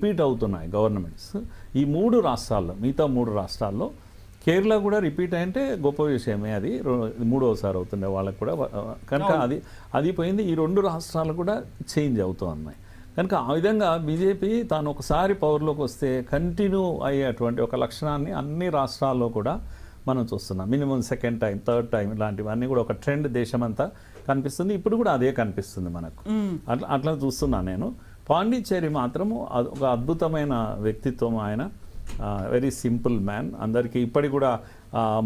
Repeat అవుతున్నాయి governments ఈ 3 రాష్ట్రాల్లో. మిగతా 3 రాష్ట్రాల్లో కేరళ కూడా రిపీట్ అంటే గొప్ప విషయమే. అది 3వసారి అవుతుండే వాళ్ళకు కూడా. కనుక అది పోయింది. ఈ 2 రాష్ట్రాలు కూడా చేంజ్ అవుతూ ఉన్నాయి. కనుక ఆ విధంగా బీజేపీ తాను ఒకసారి పవర్లోకి వస్తే కంటిన్యూ అయ్యేటువంటి ఒక లక్షణాన్ని అన్ని రాష్ట్రాల్లో కూడా మనం చూస్తున్నాం. Minimum second time, third time ఇలాంటివన్నీ కూడా ఒక ట్రెండ్ దేశమంతా కనిపిస్తుంది. ఇప్పుడు కూడా అదే కనిపిస్తుంది మనకు. అట్లా చూస్తున్నాను నేను. పాండిచ్చేరి మాత్రము ఒక అద్భుతమైన వ్యక్తిత్వం ఆయన. Very simple man. అందరికీ ఇప్పటికి కూడా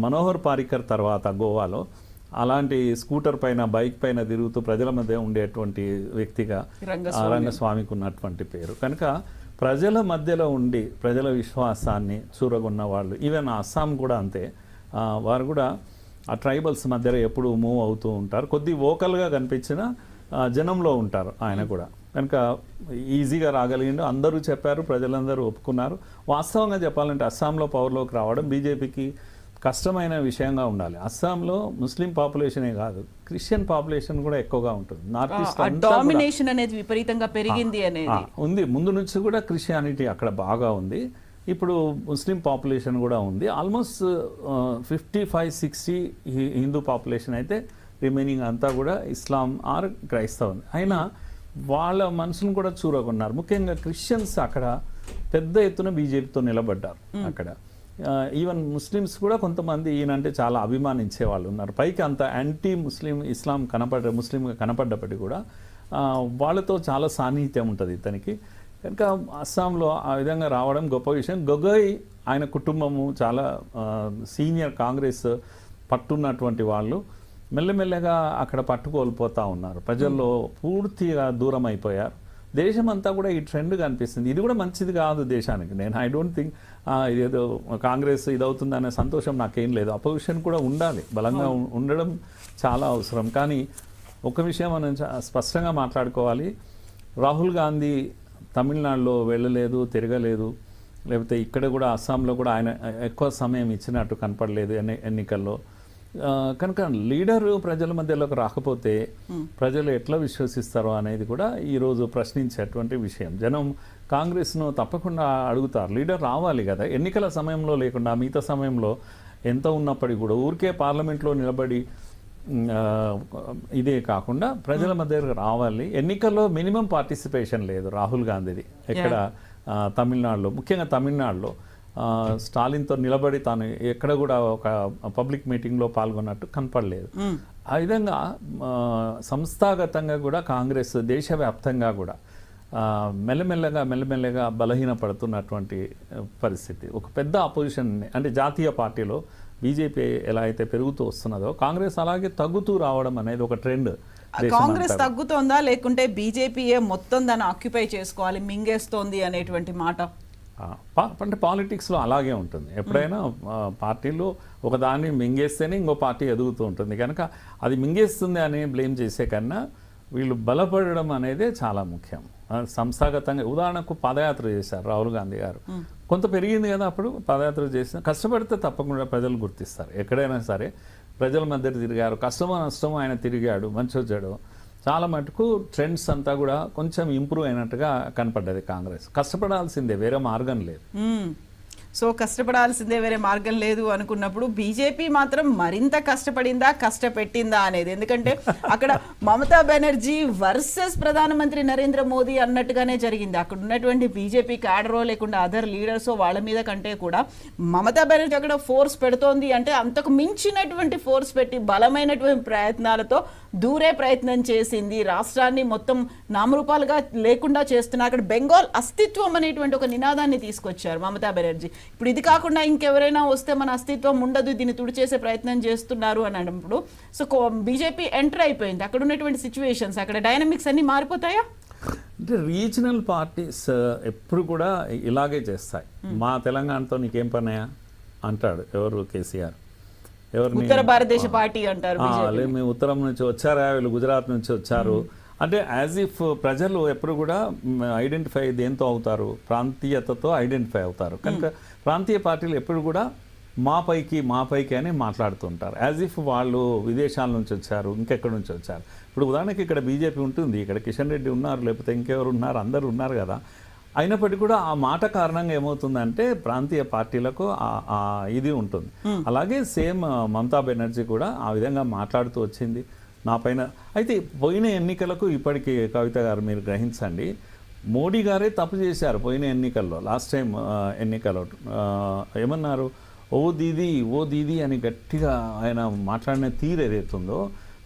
మనోహర్ పారికర్ తర్వాత గోవాలో అలాంటి స్కూటర్ పైన, బైక్ పైన తిరుగుతూ ప్రజల మధ్య ఉండేటువంటి వ్యక్తిగా రంగస్వామికి ఉన్నటువంటి పేరు. కనుక ప్రజల మధ్యలో ఉండి ప్రజల విశ్వాసాన్ని చూరగొన్న వాళ్ళు. ఈవెన్ అస్సాం కూడా అంతే. వారు కూడా ఆ ట్రైబల్స్ మధ్యలో ఎప్పుడు మూవ్ అవుతూ ఉంటారు. కొద్ది వోకల్గా కనిపించిన జనంలో ఉంటారు ఆయన కూడా. కనుక ఈజీగా రాగలిగిండు. అందరూ చెప్పారు, ప్రజలందరూ ఒప్పుకున్నారు. వాస్తవంగా చెప్పాలంటే అస్సాంలో పవర్లోకి రావడం బీజేపీకి కష్టమైన విషయంగా ఉండాలి. అస్సాంలో ముస్లిం పాపులేషనే కాదు, క్రిస్టియన్ పాపులేషన్ కూడా ఎక్కువగా ఉంటుంది. నార్త్ ఈస్ట్ డామినేషన్ అనేది విపరీతంగా పెరిగింది అనేది ఉంది. ముందు నుంచి కూడా క్రిస్టియానిటీ అక్కడ బాగా ఉంది. ఇప్పుడు ముస్లిం పాపులేషన్ కూడా ఉంది. ఆల్మోస్ట్ 55-60 హిందూ పాపులేషన్ అయితే, రిమైనింగ్ అంతా కూడా ఇస్లాం ఆర్ క్రైస్తవం. అయినా వాళ్ళ మనసును కూడా చూరగొన్నారు. ముఖ్యంగా క్రిస్టియన్స్ అక్కడ పెద్ద ఎత్తున బీజేపీతో నిలబడ్డారు. అక్కడ ఈవెన్ ముస్లిమ్స్ కూడా కొంతమంది ఈయనంటే చాలా అభిమానించే వాళ్ళు ఉన్నారు. పైకి అంత యాంటీ ముస్లిం, ఇస్లాం ముస్లింగా కనపడ్డప్పటికీ కూడా వాళ్ళతో చాలా సాన్నిహిత్యం ఉంటుంది ఇతనికి. కనుక అస్సాంలో ఆ విధంగా రావడం గొప్ప విషయం. గొగోయ్ ఆయన కుటుంబము చాలా సీనియర్ కాంగ్రెస్ పట్టున్నటువంటి వాళ్ళు మెల్లమెల్లగా అక్కడ పట్టుకోల్పోతూ ఉన్నారు. ప్రజల్లో పూర్తిగా దూరం అయిపోయారు. దేశమంతా కూడా ఈ ట్రెండ్ కనిపిస్తుంది. ఇది కూడా మంచిది కాదు దేశానికి. నేను ఐ డోంట్ థింక్ ఇదేదో కాంగ్రెస్ ఇదవుతుందనే సంతోషం నాకేం లేదు. అపోజిషన్ కూడా ఉండాలి, బలంగా ఉండడం చాలా అవసరం. కానీ ఒక విషయం మనం స్పష్టంగా మాట్లాడుకోవాలి. రాహుల్ గాంధీ తమిళనాడులో వెళ్ళలేదు, తిరగలేదు. లేకపోతే ఇక్కడ కూడా అస్సాంలో కూడా ఆయన ఎక్కువ సమయం ఇచ్చినట్టు కనపడలేదు ఎన్నికల్లో. కనుక లీడరు ప్రజల మధ్యలోకి రాకపోతే ప్రజలు ఎట్లా విశ్వసిస్తారో అనేది కూడా ఈరోజు ప్రశ్నించేటువంటి విషయం. జనం కాంగ్రెస్ను తప్పకుండా అడుగుతారు. లీడర్ రావాలి కదా. ఎన్నికల సమయంలో లేకుండా మిగతా సమయంలో ఎంత ఉన్నప్పటికీ కూడా ఊరికే పార్లమెంట్లో నిలబడి ఇదే కాకుండా ప్రజల మధ్యలోకి రావాలి. ఎన్నికల్లో మినిమం పార్టిసిపేషన్ లేదు రాహుల్ గాంధీది ఎక్కడ తమిళనాడులో, ముఖ్యంగా తమిళనాడులో స్టాలిన్తో నిలబడి తాను ఎక్కడ కూడా ఒక పబ్లిక్ మీటింగ్లో పాల్గొన్నట్టు కనపడలేదు. ఆ విధంగా సంస్థాగతంగా కూడా కాంగ్రెస్ దేశవ్యాప్తంగా కూడా మెల్లమెల్లగా బలహీనపడుతున్నటువంటి పరిస్థితి. ఒక పెద్ద అపోజిషన్ అంటే జాతీయ పార్టీలో బీజేపీ ఎలా అయితే పెరుగుతూ వస్తున్నదో కాంగ్రెస్ అలాగే తగ్గుతూ రావడం అనేది ఒక ట్రెండ్. కాంగ్రెస్ తగ్గుతోందా లేకుంటే బీజేపీయే మొత్తం దాన్ని ఆక్యుపై చేసుకోవాలి, మింగేస్తోంది అనేటువంటి మాట? అంటే పాలిటిక్స్లో అలాగే ఉంటుంది. ఎప్పుడైనా పార్టీలు ఒకదాన్ని మింగేస్తేనే ఇంకో పార్టీ ఎదుగుతూ ఉంటుంది. కనుక అది మింగేస్తుంది అని బ్లేమ్ చేసే కన్నా వీళ్ళు బలపడడం అనేది చాలా ముఖ్యం. సంస్థాగతంగా ఉదాహరణకు పాదయాత్ర చేశారు రాహుల్ గాంధీ గారు. కొంత పెరిగింది కదా, అప్పుడు పాదయాత్ర చేసిన కష్టపడితే తప్పకుండా ప్రజలు గుర్తిస్తారు. ఎక్కడైనా సరే ప్రజల మధ్య తిరిగారు, కష్టమో నష్టమో ఆయన తిరిగాడు, మంచి వచ్చాడు. చాలా మటుకు ట్రెండ్స్ అంతా కూడా కొంచెం ఇంప్రూవ్ అయినట్టుగా కనపడ్డది. కాంగ్రెస్ కష్టపడాల్సిందే, వేరే మార్గం లేదు. సో కష్టపడాల్సిందే, వేరే మార్గం లేదు అనుకున్నప్పుడు బీజేపీ మాత్రం మరింత కష్టపడిందా, కష్టపెట్టిందా అనేది? ఎందుకంటే అక్కడ మమతా బెనర్జీ వర్సెస్ ప్రధానమంత్రి నరేంద్ర మోదీ అన్నట్టుగానే జరిగింది. అక్కడ ఉన్నటువంటి బీజేపీ క్యాడరో లేకుండా అదర్ లీడర్స్ వాళ్ళ మీద కంటే కూడా మమతా బెనర్జీ అక్కడ ఫోర్స్ పెడుతోంది అంటే అంతకు మించినటువంటి ఫోర్స్ పెట్టి బలమైనటువంటి ప్రయత్నాలతో దూరే ప్రయత్నం చేసింది. రాష్ట్రాన్ని మొత్తం నామరూపాలుగా లేకుండా చేస్తున్నారు. అక్కడ బెంగాల్ అస్తిత్వం అనేటువంటి ఒక నినాదాన్ని తీసుకొచ్చారు మమతా బెనర్జీ. ఇప్పుడు ఇది కాకుండా ఇంకెవరైనా వస్తే మన అస్తిత్వం ఉండదు, దీన్ని తుడిచేసే ప్రయత్నం చేస్తున్నారు అని అన్నప్పుడు సో బీజేపీ ఎంటర్ అయిపోయింది. అక్కడ ఉన్నటువంటి సిచ్యువేషన్స్, అక్కడ డైనమిక్స్ అన్ని మారిపోతాయా? అంటే రీజనల్ పార్టీస్ ఎప్పుడు కూడా ఇలాగే చేస్తాయి. మా తెలంగాణతో నీకేం పనయా అంటాడు ఎవరు, కేసీఆర్. ఉత్తర భారతదేశ పార్టీ అంటారు. మేము ఉత్తరం నుంచి వచ్చారా, వీళ్ళు గుజరాత్ నుంచి వచ్చారు అంటే యాజ్ ఇఫ్ ప్రజలు ఎప్పుడు కూడా ఐడెంటిఫై దేంతో అవుతారు, ప్రాంతీయతతో ఐడెంటిఫై అవుతారు. కనుక ప్రాంతీయ పార్టీలు ఎప్పుడు కూడా మా పైకి అని మాట్లాడుతుంటారు. యాజ్ ఇఫ్ వాళ్ళు విదేశాల నుంచి వచ్చారు, ఇంకెక్కడి నుంచి వచ్చారు. ఇప్పుడు ఉదాహరణకి ఇక్కడ బీజేపీ ఉంటుంది, ఇక్కడ కిషన్ రెడ్డి ఉన్నారు, లేకపోతే ఇంకెవరు ఉన్నారు, అందరూ ఉన్నారు కదా. అయినప్పటికీ కూడా ఆ మాట కారణంగా ఏమవుతుందంటే ప్రాంతీయ పార్టీలకు ఆ ఇది ఉంటుంది. అలాగే సేమ్ మమతా బెనర్జీ కూడా ఆ విధంగా మాట్లాడుతూ వచ్చింది నా పైన. అయితే పోయిన ఎన్నికలకు ఇప్పటికీ కవిత గారు మీరు గ్రహించండి, మోడీ గారే తప్పు చేశారు పోయిన ఎన్నికల్లో. లాస్ట్ టైం ఎన్నికల్లో ఏమన్నారు, ఓ దీదీ అని గట్టిగా ఆయన మాట్లాడిన తీరు ఏదైతుందో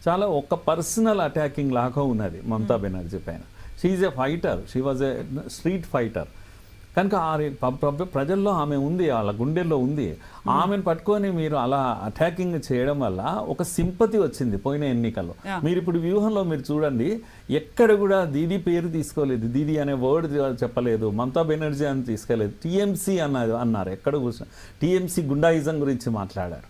చాలా ఒక పర్సనల్ అటాకింగ్ లాగా ఉన్నది మమతా బెనర్జీ పైన. She is a fighter, she was a street fighter. కనుక ప్రజల్లో ఆమె ఉంది, వాళ్ళ గుండెల్లో ఉంది. ఆమెను పట్టుకొని మీరు అలా అటాకింగ్ చేయడం వల్ల ఒక సింపతి వచ్చింది పోయిన ఎన్నికల్లో. మీరు ఇప్పుడు వ్యూహంలో మీరు చూడండి, ఎక్కడ కూడా దీదీ పేరు తీసుకోలేదు, దీదీ అనే వర్డ్ చెప్పలేదు, మమతా బెనర్జీ అని తీసుకోలేదు, టీఎంసీ అన్నారు. ఎక్కడ కూర్చొని టీఎంసీ గుండాయిజం గురించి మాట్లాడారు.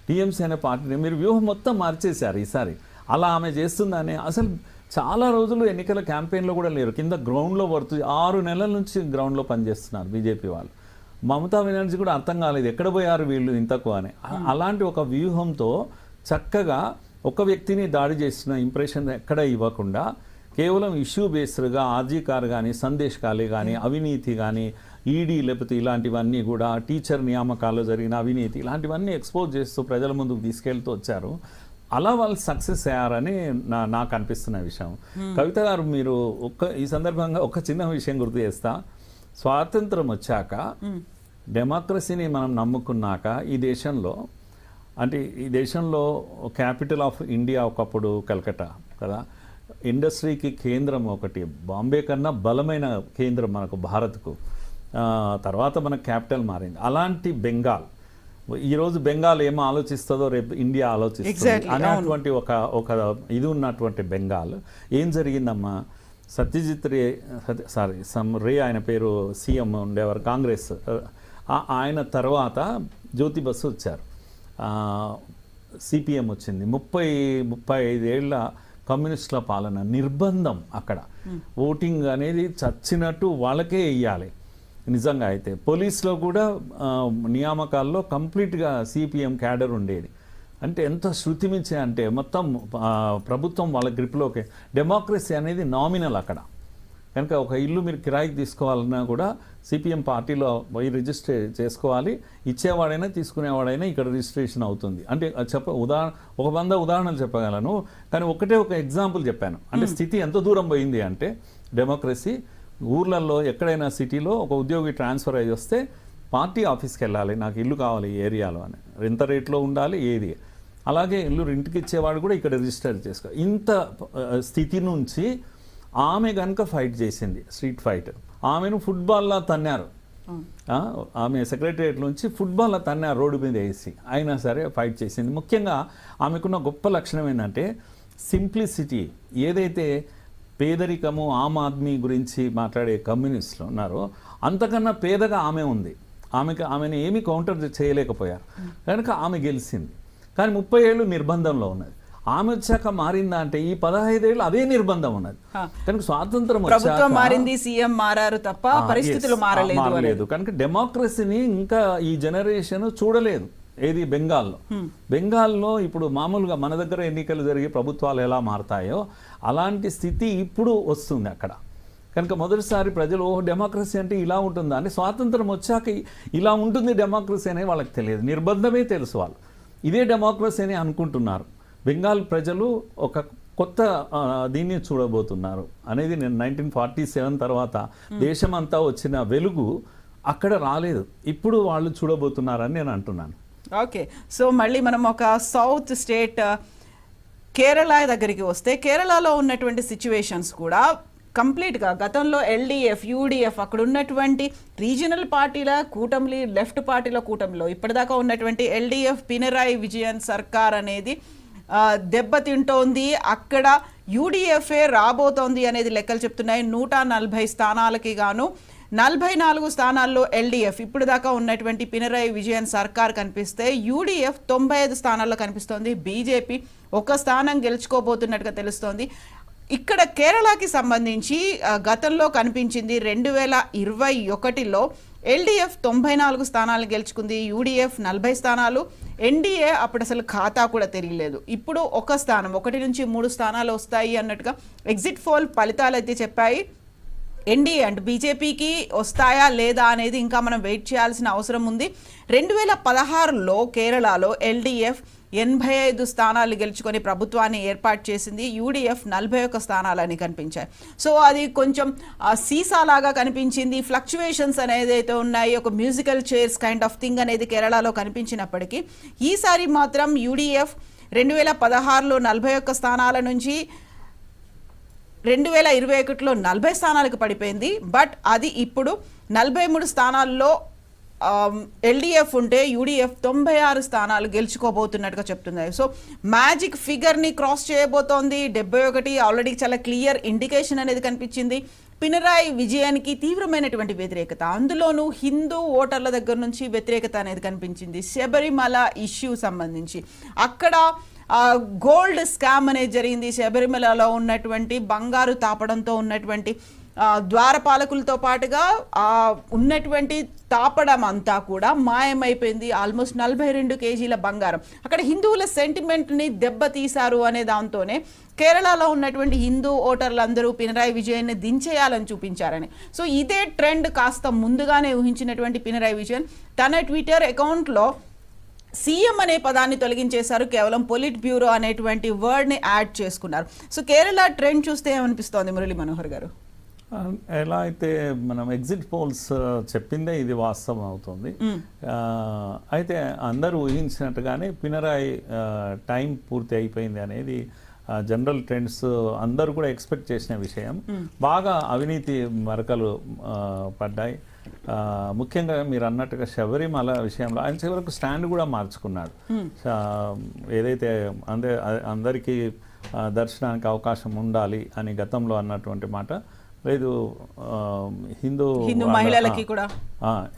టీఎంసీ అనే పార్టీని మీరు వ్యూహం మొత్తం మార్చేశారు ఈసారి. అలా ఆమె చేస్తుందని అసలు చాలా రోజులు ఎన్నికల క్యాంపెయిన్లో కూడా లేరు, కింద గ్రౌండ్లో పడుతుంది. 6 నెలల నుంచి గ్రౌండ్లో పనిచేస్తున్నారు బీజేపీ వాళ్ళు. మమతా బెనర్జీ కూడా అర్థం కాలేదు ఎక్కడ పోయారు వీళ్ళు ఇంతకు అని. అలాంటి ఒక వ్యూహంతో చక్కగా ఒక వ్యక్తిని దాడి చేసిన ఇంప్రెషన్ ఎక్కడ ఇవ్వకుండా కేవలం ఇష్యూ బేస్డ్గా ఆర్జీ కార్ కానీ, సందేశ్ కాలే కానీ, అవినీతి కానీ, ఈడీ లేకపోతే ఇలాంటివన్నీ కూడా, టీచర్ నియామకాల్లో జరిగిన అవినీతి ఇలాంటివన్నీ ఎక్స్పోజ్ చేస్తూ ప్రజల ముందుకు తీసుకెళ్తూ వచ్చారు. అలా వాళ్ళు సక్సెస్ అయ్యారని నాకు అనిపిస్తున్న విషయం. కవిత గారు, మీరు ఈ సందర్భంగా ఒక చిన్న విషయం గుర్తు చేస్తా. స్వాతంత్రం వచ్చాక డెమోక్రసీని మనం నమ్ముకున్నాక ఈ దేశంలో క్యాపిటల్ ఆఫ్ ఇండియా ఒకప్పుడు కలకత్తా కదా, ఇండస్ట్రీకి కేంద్రం ఒకటి, బాంబే కన్నా బలమైన కేంద్రం మనకు భారత్కు. తర్వాత మనకు క్యాపిటల్ మారింది. అలాంటి బెంగాల్, ఈరోజు బెంగాల్ ఏమో ఆలోచిస్తుందో రేపు ఇండియా ఆలోచిస్తుంది అనేటువంటి ఒక ఇది ఉన్నటువంటి బెంగాల్ ఏం జరిగిందమ్మా, సత్యజిత్ రే ఆయన పేరు సీఎం ఉండేవారు కాంగ్రెస్, ఆయన తర్వాత జ్యోతి బసు వచ్చారు, సిపిఎం వచ్చింది. 35 ఏళ్ల కమ్యూనిస్టుల పాలన, నిర్బంధం. అక్కడ ఓటింగ్ అనేది చచ్చినట్టు వాళ్ళకే వెయ్యాలి. నిజంగా అయితే పోలీసులో కూడా నియామకాల్లో కంప్లీట్గా సిపిఎం క్యాడర్ ఉండేది. అంటే ఎంత శృతిమించే అంటే మొత్తం ప్రభుత్వం వాళ్ళ గ్రిప్లోకి. డెమోక్రసీ అనేది నామినల్ అక్కడ. కనుక ఒక ఇల్లు మీరు కిరాయికి తీసుకోవాలన్నా కూడా సిపిఎం పార్టీలో పోయి రిజిస్టర్ చేసుకోవాలి. ఇచ్చేవాడైనా తీసుకునేవాడైనా ఇక్కడ రిజిస్ట్రేషన్ అవుతుంది. అంటే ఒక 100 ఉదాహరణలు చెప్పగలను, కానీ ఒక ఎగ్జాంపుల్ చెప్పాను. అంటే స్థితి ఎంత దూరం పోయింది అంటే, డెమోక్రసీ ఊర్లలో ఎక్కడైనా సిటీలో ఒక ఉద్యోగి ట్రాన్స్ఫర్ అయ్యి వస్తే పార్టీ ఆఫీస్కి వెళ్ళాలి, నాకు ఇల్లు కావాలి ఈ ఏరియాలో అని, ఎంత రేట్లో ఉండాలి ఏది. అలాగే ఇల్లు రెంట్కి ఇచ్చేవాడు కూడా ఇక్కడ రిజిస్టర్ చేసుకో. ఇంత స్థితి నుంచి ఆమె కనుక ఫైట్ చేసింది, స్ట్రీట్ ఫైట్. ఆమెను ఫుట్బాల్లా తన్నారు, ఆమె సెక్రటరియట్ నుంచి ఫుట్బాల్లా తన్నారు రోడ్డు మీద వేసి, అయినా సరే ఫైట్ చేసింది. ముఖ్యంగా ఆమెకున్న గొప్ప లక్షణం ఏంటంటే సింప్లిసిటీ. ఏదైతే పేదరికము, ఆమ్ ఆద్మీ గురించి మాట్లాడే కమ్యూనిస్టులు ఉన్నారో అంతకన్నా పేదగా ఆమె ఉంది. ఆమెను ఏమీ కౌంటర్ చేయలేకపోయారు కనుక ఆమె గెలిచింది. కానీ 30 ఏళ్ళు నిర్బంధంలో ఉన్నది. ఆమె వచ్చాక మారిందా అంటే ఈ 15 ఏళ్ళు అదే నిర్బంధం ఉన్నది. కనుక స్వాతంత్రం వచ్చాక మారింది, సీఎం మారారు తప్ప పరిస్థితులు మారలేదు. కనుక డెమోక్రసీని ఇంకా ఈ జనరేషన్ చూడలేదు. ఏది బెంగాల్లో ఇప్పుడు మామూలుగా మన దగ్గర ఎన్నికలు జరిగి ప్రభుత్వాలు ఎలా మారతాయో అలాంటి స్థితి ఇప్పుడు వస్తుంది అక్కడ. కనుక మొదటిసారి ప్రజలు డెమోక్రసీ అంటే ఇలా ఉంటుందా అంటే, స్వాతంత్రం వచ్చాక ఇలా ఉంటుంది డెమోక్రసీ అనే వాళ్ళకి తెలియదు, నిర్బంధమే తెలుసు. వాళ్ళు ఇదే డెమోక్రసీ అని అనుకుంటున్నారు. బెంగాల్ ప్రజలు ఒక కొత్త దీన్ని చూడబోతున్నారు అనేది. నేను 1947 తర్వాత దేశమంతా వచ్చిన వెలుగు అక్కడ రాలేదు, ఇప్పుడు వాళ్ళు చూడబోతున్నారని నేను అంటున్నాను. ఓకే, సో మళ్ళీ మనం ఒక సౌత్ స్టేట్ కేరళ దగ్గరికి వస్తే, కేరళలో ఉన్నటువంటి సిచ్యువేషన్స్ కూడా కంప్లీట్గా గతంలో ఎల్డిఎఫ్, యూడిఎఫ్, అక్కడ ఉన్నటువంటి రీజనల్ పార్టీల కూటమి, లెఫ్ట్ పార్టీల కూటమిలో ఇప్పటిదాకా ఉన్నటువంటి ఎల్డిఎఫ్ పినరాయి విజయన్ సర్కార్ అనేది దెబ్బతింటోంది. అక్కడ యూడిఎఫ్ఏ రాబోతోంది అనేది లెక్కలు చెప్తున్నాయి. 140 స్థానాలకి గాను 44 స్థానాల్లో ఎల్డిఎఫ్, ఇప్పుడు దాకా ఉన్నటువంటి పినరాయి విజయన్ సర్కార్ కనిపిస్తే యూడిఎఫ్ 95 స్థానాల్లో కనిపిస్తోంది. బీజేపీ 1 స్థానం గెలుచుకోబోతున్నట్టుగా తెలుస్తోంది. ఇక్కడ కేరళకి సంబంధించి గతంలో కనిపించింది 2021లో ఎల్డిఎఫ్ 94 స్థానాలు గెలుచుకుంది, యూడిఎఫ్ 40 స్థానాలు, ఎన్డీఏ అప్పుడు అసలు ఖాతా కూడా తెలియలేదు. ఇప్పుడు 1 స్థానం, 1 నుంచి 3 స్థానాలు వస్తాయి అన్నట్టుగా ఎగ్జిట్ పోల్ ఫలితాలు అయితే చెప్పాయి. ఎన్డీఏ అంటే బీజేపీకి వస్తాయా లేదా అనేది ఇంకా మనం వెయిట్ చేయాల్సిన అవసరం ఉంది. 2016లో కేరళలో ఎల్డీఎఫ్ 85 స్థానాలు గెలుచుకొని ప్రభుత్వాన్ని ఏర్పాటు చేసింది. యూడీఎఫ్ 41 స్థానాలని కనిపించాయి. సో అది కొంచెం సీసాలాగా కనిపించింది. ఫ్లక్చువేషన్స్ అనేది అయితే ఉన్నాయి, ఒక musical chairs kind of thing అనేది కేరళలో కనిపించినప్పటికీ ఈసారి మాత్రం యూడీఎఫ్ 2016లో 41 స్థానాల నుంచి 2021లో 40 స్థానాలకు పడిపోయింది. బట్ అది ఇప్పుడు 43 స్థానాల్లో ఎల్డీఎఫ్ ఉంటే యూడీఎఫ్ 96 స్థానాలు గెలుచుకోబోతున్నట్టుగా చెప్తున్నారు. సో మ్యాజిక్ ఫిగర్ని క్రాస్ చేయబోతోంది. 71 ఆల్రెడీ చాలా క్లియర్ ఇండికేషన్ అనేది కనిపించింది. పినరాయి విజయానికి తీవ్రమైనటువంటి వ్యతిరేకత, అందులోనూ హిందూ ఓటర్ల దగ్గర నుంచి వ్యతిరేకత అనేది కనిపించింది. శబరిమల ఇష్యూ సంబంధించి అక్కడ గోల్డ్ స్కామ్ అనేది జరిగింది. శబరిమలలో ఉన్నటువంటి బంగారు తాపడంతో ఉన్నటువంటి ద్వారపాలకులతో పాటుగా ఉన్నటువంటి తాపడం అంతా కూడా మాయమైపోయింది. ఆల్మోస్ట్ 42 కేజీల బంగారం. అక్కడ హిందువుల సెంటిమెంట్ని దెబ్బతీశారు అనే దాంతోనే కేరళలో ఉన్నటువంటి హిందూ ఓటర్లందరూ పినరాయి విజయన్ని దించేయాలని చూపించారని. సో ఇదే ట్రెండ్ కాస్త ముందుగానే ఊహించినటువంటి పినరాయి విజయన్ తన ట్విట్టర్ అకౌంట్లో సీఎం అనే పదాన్ని తొలగించేశారు. కేవలం పొలిట్ బ్యూరో అనేటువంటి వర్డ్ని యాడ్ చేసుకున్నారు. సో కేరళ ట్రెండ్ చూస్తే ఏమనిపిస్తోంది మురళీ మనోహర్ గారు? ఎలా అయితే మనం ఎగ్జిట్ పోల్స్ చెప్పిందే ఇది వాస్తవం అవుతుంది. అయితే అందరూ ఊహించినట్టుగానే పినరాయి టైం పూర్తి అయిపోయింది అనేది జనరల్ ట్రెండ్స్ అందరూ కూడా ఎక్స్పెక్ట్ చేసిన విషయం. బాగా అవినీతి మరకలు పడ్డాయి. ముఖ్యంగా మీరు అన్నట్టుగా శబరిమల విషయంలో ఆయన చివరకు స్టాండ్ కూడా మార్చుకున్నాడు. ఏదైతే అందరికీ దర్శనానికి అవకాశం ఉండాలి అని గతంలో అన్నటువంటి మాట లేదు, హిందూ మహిళలకి కూడా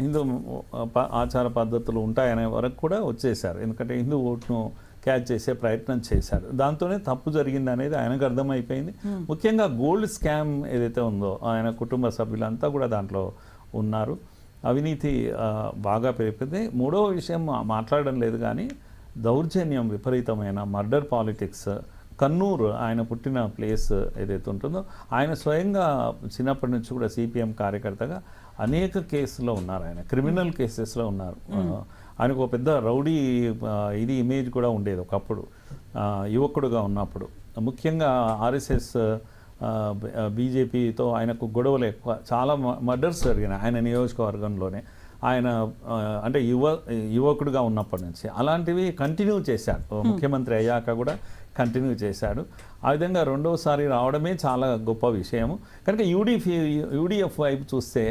హిందూ ఆచార పద్ధతులు ఉంటాయనే వరకు కూడా వచ్చేసారు. ఎందుకంటే హిందూ ఓట్ను క్యాచ్ చేసే ప్రయత్నం చేశారు. దాంతోనే తప్పు జరిగింది అనేది ఆయనకు అర్థమైపోయింది. ముఖ్యంగా గోల్డ్ స్కామ్ ఏదైతే ఉందో ఆయన కుటుంబ సభ్యులంతా కూడా దాంట్లో ఉన్నారు. అవినీతి బాగా పెరిగింది. మూడో విషయం మాట్లాడడం లేదు కానీ దౌర్జన్యం విపరీతమైన మర్డర్ పాలిటిక్స్. కన్నూరు ఆయన పుట్టిన ప్లేస్ ఏదైతే ఉంటుందో ఆయన స్వయంగా చిన్నప్పటి నుంచి కూడా సిపిఎం కార్యకర్తగా అనేక కేసుల్లో ఉన్నారు. ఆయన క్రిమినల్ కేసెస్లో ఉన్నారు. ఆయనకు ఒక పెద్ద రౌడీ ఇది ఇమేజ్ కూడా ఉండేది ఒకప్పుడు యువకుడుగా ఉన్నప్పుడు. ముఖ్యంగా ఆర్ఎస్ఎస్ బీజేపీతో ఆయనకు గొడవలు ఎక్కువ, చాలా మర్డర్స్ జరిగినాయి ఆయన నియోజకవర్గంలోనే. ఆయన అంటే యువకుడుగా ఉన్నప్పటి నుంచి అలాంటివి కంటిన్యూ చేశాడు. ముఖ్యమంత్రి అయ్యాక కూడా కంటిన్యూ చేశాడు. ఆ విధంగా రెండోసారి రావడమే చాలా గొప్ప విషయము. కనుక యూడీఎఫ్ వైపు చూస్తే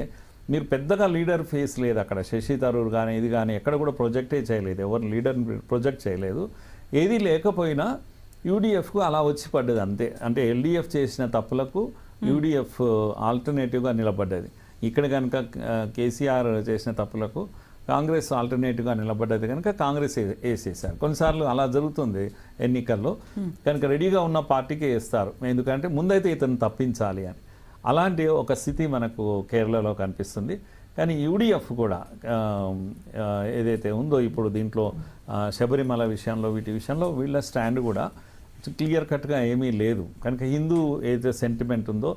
మీరు పెద్దగా లీడర్ ఫేస్ లేదు అక్కడ. శశి థరూర్ కానీ ఇది కానీ ఎక్కడ కూడా ప్రొజెక్టే చేయలేదు, ఎవరు లీడర్ ప్రొజెక్ట్ చేయలేదు. ఏది లేకపోయినా యూడీఎఫ్కు అలా వచ్చి పడ్డది అంతే. అంటే ఎల్డీఎఫ్ చేసిన తప్పులకు యూడీఎఫ్ ఆల్టర్నేటివ్గా నిలబడ్డది. ఇక్కడ కనుక కేసీఆర్ చేసిన తప్పులకు కాంగ్రెస్ ఆల్టర్నేటివ్గా నిలబడ్డది కనుక కాంగ్రెస్ వేసేసారు. కొన్నిసార్లు అలా జరుగుతుంది ఎన్నికల్లో. కనుక రెడీగా ఉన్న పార్టీకే వేస్తారు, ఎందుకంటే ముందైతే ఇతను తప్పించాలి అని. అలాంటి ఒక స్థితి మనకు కేరళలో కనిపిస్తుంది. కానీ యూడీఎఫ్ కూడా ఏదైతే ఉందో ఇప్పుడు దీంట్లో శబరిమల విషయంలో వీటి విషయంలో వీళ్ళ స్టాండ్ కూడా క్లియర్ కట్గా ఏమీ లేదు. కనుక హిందూ ఏదైతే సెంటిమెంట్ ఉందో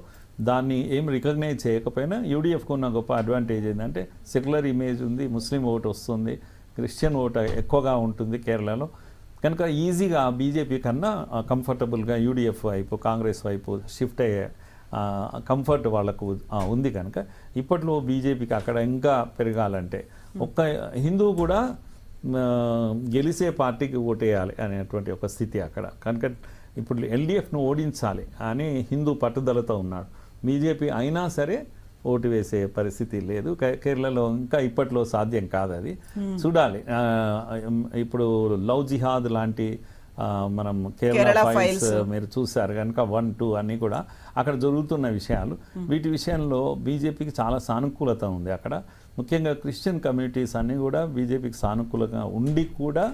దాన్ని ఏం రికగ్నైజ్ చేయకపోయినా యూడీఎఫ్కు ఉన్న గొప్ప అడ్వాంటేజ్ ఏంటంటే సెక్యులర్ ఇమేజ్ ఉంది, ముస్లిం ఓటు వస్తుంది, క్రిస్టియన్ ఓటు ఎక్కువగా ఉంటుంది కేరళలో. కనుక ఈజీగా బీజేపీ కన్నా కంఫర్టబుల్గా యూడీఎఫ్ వైపు కాంగ్రెస్ వైపు షిఫ్ట్ అయ్యే కంఫర్ట్ వాళ్ళకు ఉంది. కనుక ఇప్పట్లో బీజేపీకి అక్కడ ఇంకా పెరగాలంటే ఒక్క హిందూ కూడా గెలిచే పార్టీకి ఓటేయాలి అనేటువంటి ఒక స్థితి అక్కడ. కనుక ఇప్పుడు ఎల్డీఎఫ్ను ఓడించాలి అని హిందూ పట్టుదలతో ఉన్నాడు. బీజేపీ అయినా సరే ఓటు వేసే పరిస్థితి లేదు కేరళలో. ఇంకా ఇప్పట్లో సాధ్యం కాదు, అది చూడాలి. ఇప్పుడు లవ్ జిహాద్ లాంటి మనం కేరళ ఫైల్స్ మీరు చూశారు కనుక 1, 2 అన్నీ కూడా అక్కడ జరుగుతున్న విషయాలు. వీటి విషయంలో బీజేపీకి చాలా సానుకూలత ఉంది అక్కడ. ముఖ్యంగా క్రిస్టియన్ కమ్యూనిటీస్ అన్నీ కూడా బీజేపీకి సానుకూలంగా ఉండి కూడా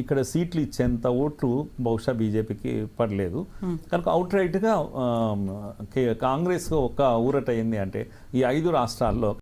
ఇక్కడ సీట్లు ఇచ్చేంత ఓట్లు బహుశా బీజేపీకి పడలేదు. కనుక అవుట్ రైట్గా కాంగ్రెస్కు ఒక ఊరట ఏంది అంటే ఈ 5 రాష్ట్రాల్లో